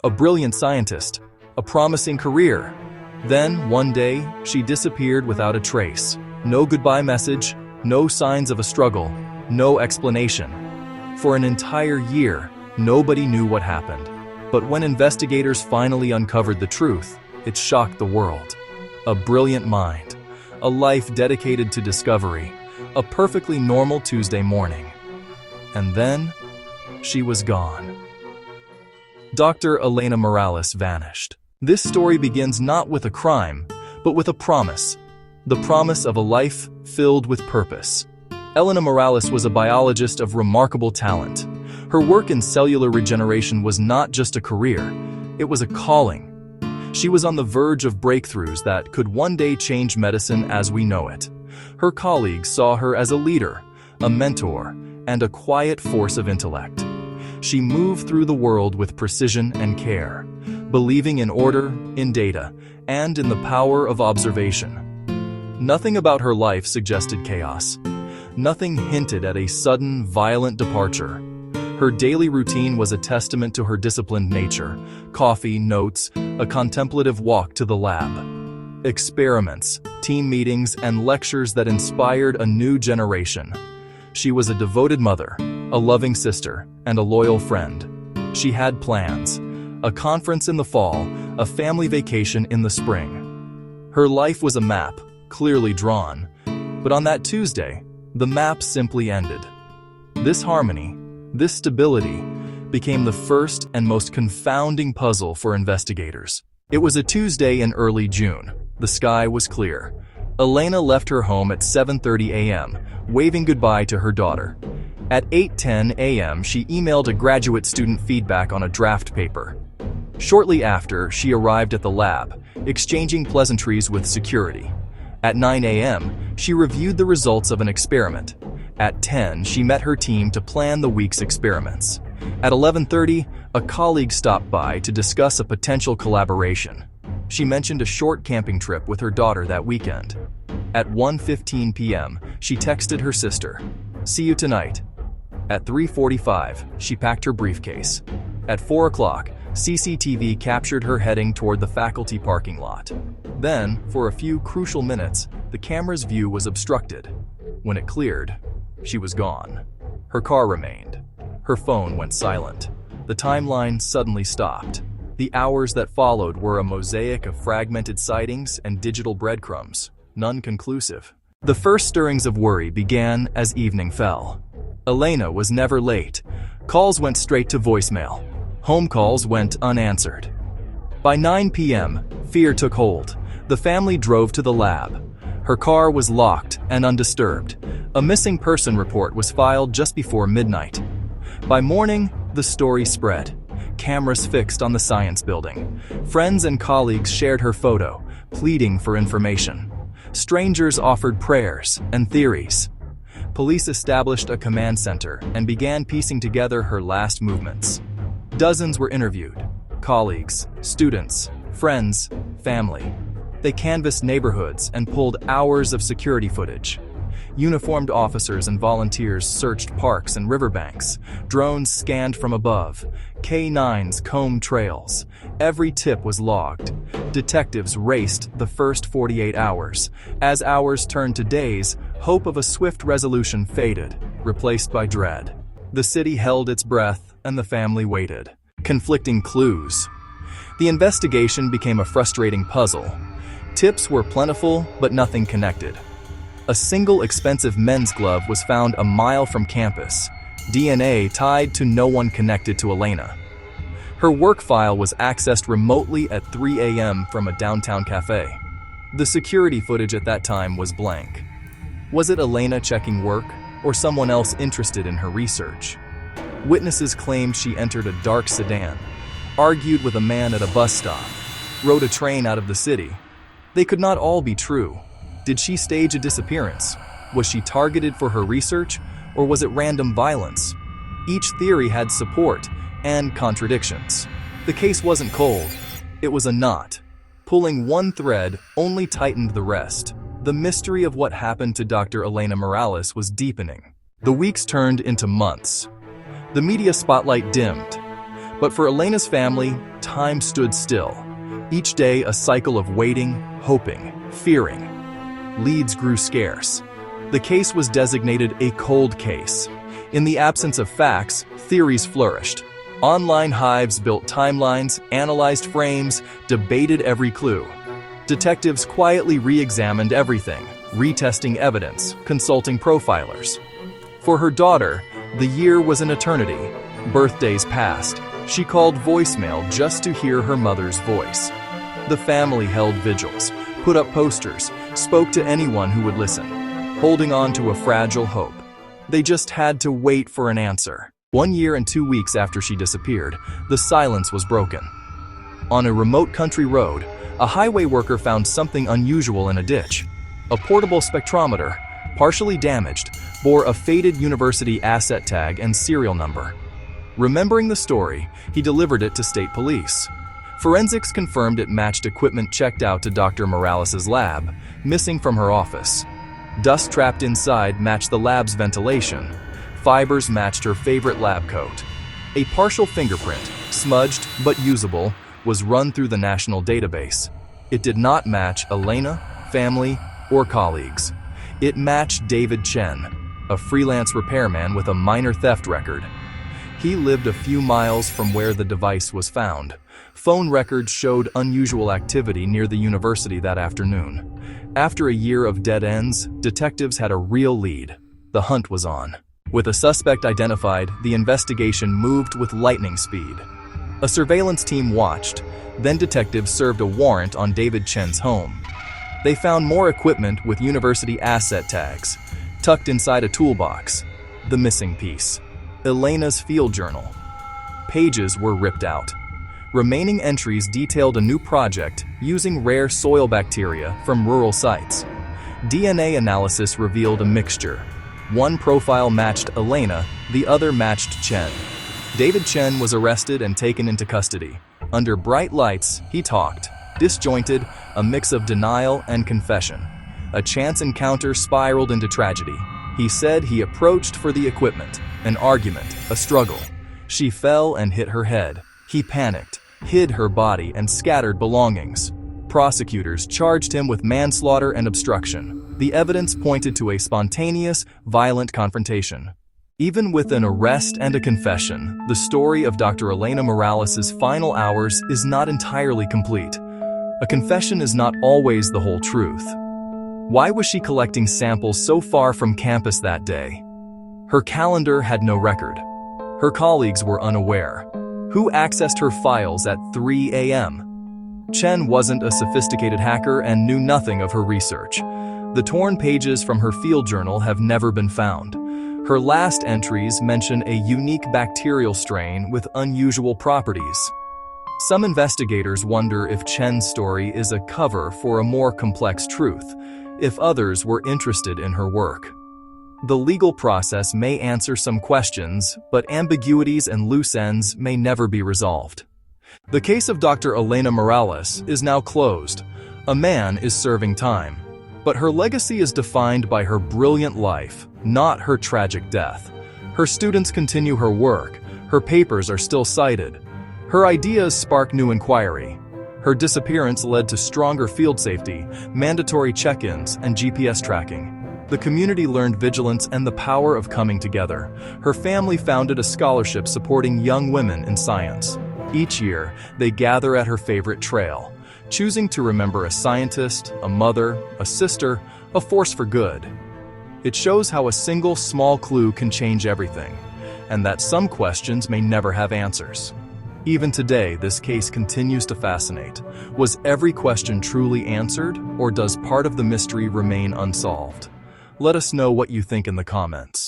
a brilliant scientist, a promising career. Then, one day, she disappeared without a trace. No goodbye message, no signs of a struggle, no explanation. For an entire year, nobody knew what happened. But when investigators finally uncovered the truth, it shocked the world. A brilliant mind, a life dedicated to discovery, a perfectly normal Tuesday morning. And then, she was gone. Dr. Elena Morales vanished. This story begins not with a crime, but with a promise. The promise of a life filled with purpose. Elena Morales was a biologist of remarkable talent. Her work in cellular regeneration was not just a career, it was a calling. She was on the verge of breakthroughs that could one day change medicine as we know it. Her colleagues saw her as a leader, a mentor, and a quiet force of intellect. She moved through the world with precision and care, believing in order, in data, and in the power of observation. Nothing about her life suggested chaos. Nothing hinted at a sudden, violent departure. Her daily routine was a testament to her disciplined nature: coffee, notes, a contemplative walk to the lab. Experiments, team meetings, and lectures that inspired a new generation. She was a devoted mother, a loving sister, and a loyal friend. She had plans: a conference in the fall, a family vacation in the spring. Her life was a map, clearly drawn. But on that Tuesday, the map simply ended. This harmony, this stability, became the first and most confounding puzzle for investigators. It was a Tuesday in early June. The sky was clear. Elena left her home at 7:30 a.m., waving goodbye to her daughter. At 8:10 a.m., she emailed a graduate student feedback on a draft paper. Shortly after, she arrived at the lab, exchanging pleasantries with security. At 9 a.m., she reviewed the results of an experiment. At 10, she met her team to plan the week's experiments. At 11:30, a colleague stopped by to discuss a potential collaboration. She mentioned a short camping trip with her daughter that weekend. At 1:15 p.m., she texted her sister, "See you tonight." At 3:45, she packed her briefcase. At 4 o'clock, CCTV captured her heading toward the faculty parking lot. Then, for a few crucial minutes, the camera's view was obstructed. When it cleared, she was gone. Her car remained. Her phone went silent. The timeline suddenly stopped. The hours that followed were a mosaic of fragmented sightings and digital breadcrumbs, none conclusive. The first stirrings of worry began as evening fell. Elena was never late. Calls went straight to voicemail. Home calls went unanswered. By 9 p.m., fear took hold. The family drove to the lab. Her car was locked and undisturbed. A missing person report was filed just before midnight. By morning, the story spread. Cameras fixed on the science building. Friends and colleagues shared her photo, pleading for information. Strangers offered prayers and theories. Police established a command center and began piecing together her last movements. Dozens were interviewed: colleagues, students, friends, family. They canvassed neighborhoods and pulled hours of security footage. Uniformed officers and volunteers searched parks and riverbanks. Drones scanned from above. K-9s combed trails. Every tip was logged. Detectives raced the first 48 hours. As hours turned to days, hope of a swift resolution faded, replaced by dread. The city held its breath, and the family waited. Conflicting clues. The investigation became a frustrating puzzle. Tips were plentiful, but nothing connected. A single expensive men's glove was found a mile from campus. DNA tied to no one connected to Elena. Her work file was accessed remotely at 3 a.m. from a downtown cafe. The security footage at that time was blank. Was it Elena checking work, or someone else interested in her research? Witnesses claimed she entered a dark sedan, argued with a man at a bus stop, rode a train out of the city. They could not all be true. Did she stage a disappearance? Was she targeted for her research, or was it random violence? Each theory had support and contradictions. The case wasn't cold. It was a knot. Pulling one thread only tightened the rest. The mystery of what happened to Dr. Elena Morales was deepening. The weeks turned into months. The media spotlight dimmed. But for Elena's family, time stood still. Each day a cycle of waiting, hoping, fearing. Leads grew scarce. The case was designated a cold case. In the absence of facts, theories flourished. Online hives built timelines, analyzed frames, debated every clue. Detectives quietly re-examined everything, retesting evidence, consulting profilers. For her daughter, the year was an eternity. Birthdays passed. She called voicemail just to hear her mother's voice. The family held vigils, put up posters, spoke to anyone who would listen, holding on to a fragile hope. They just had to wait for an answer. 1 year and 2 weeks after she disappeared, the silence was broken. On a remote country road, a highway worker found something unusual in a ditch. A portable spectrometer, partially damaged, bore a faded university asset tag and serial number. Remembering the story, he delivered it to state police. Forensics confirmed it matched equipment checked out to Dr. Morales' lab, missing from her office. Dust trapped inside matched the lab's ventilation. Fibers matched her favorite lab coat. A partial fingerprint, smudged but usable, was run through the national database. It did not match Elena, family, or colleagues. It matched David Chen, a freelance repairman with a minor theft record. He lived a few miles from where the device was found. Phone records showed unusual activity near the university that afternoon. After a year of dead ends, detectives had a real lead. The hunt was on. With a suspect identified, the investigation moved with lightning speed. A surveillance team watched, then detectives served a warrant on David Chen's home. They found more equipment with university asset tags, tucked inside a toolbox. The missing piece: Elena's field journal. Pages were ripped out. Remaining entries detailed a new project using rare soil bacteria from rural sites. DNA analysis revealed a mixture. One profile matched Elena, the other matched Chen. David Chen was arrested and taken into custody. Under bright lights, he talked, disjointed, a mix of denial and confession. A chance encounter spiraled into tragedy. He said he approached for the equipment, an argument, a struggle. She fell and hit her head. He panicked, hid her body, and scattered belongings. Prosecutors charged him with manslaughter and obstruction. The evidence pointed to a spontaneous, violent confrontation. Even with an arrest and a confession, the story of Dr. Elena Morales' final hours is not entirely complete. A confession is not always the whole truth. Why was she collecting samples so far from campus that day? Her calendar had no record. Her colleagues were unaware. Who accessed her files at 3 a.m.? Chen wasn't a sophisticated hacker and knew nothing of her research. The torn pages from her field journal have never been found. Her last entries mention a unique bacterial strain with unusual properties. Some investigators wonder if Chen's story is a cover for a more complex truth, if others were interested in her work. The legal process may answer some questions, but ambiguities and loose ends may never be resolved. The case of Dr. Elena Morales is now closed. A man is serving time. But her legacy is defined by her brilliant life, not her tragic death. Her students continue her work. Her papers are still cited. Her ideas spark new inquiry. Her disappearance led to stronger field safety, mandatory check-ins, and GPS tracking. The community learned vigilance and the power of coming together. Her family founded a scholarship supporting young women in science. Each year, they gather at her favorite trail, choosing to remember a scientist, a mother, a sister, a force for good. It shows how a single small clue can change everything, and that some questions may never have answers. Even today, this case continues to fascinate. Was every question truly answered, or does part of the mystery remain unsolved? Let us know what you think in the comments.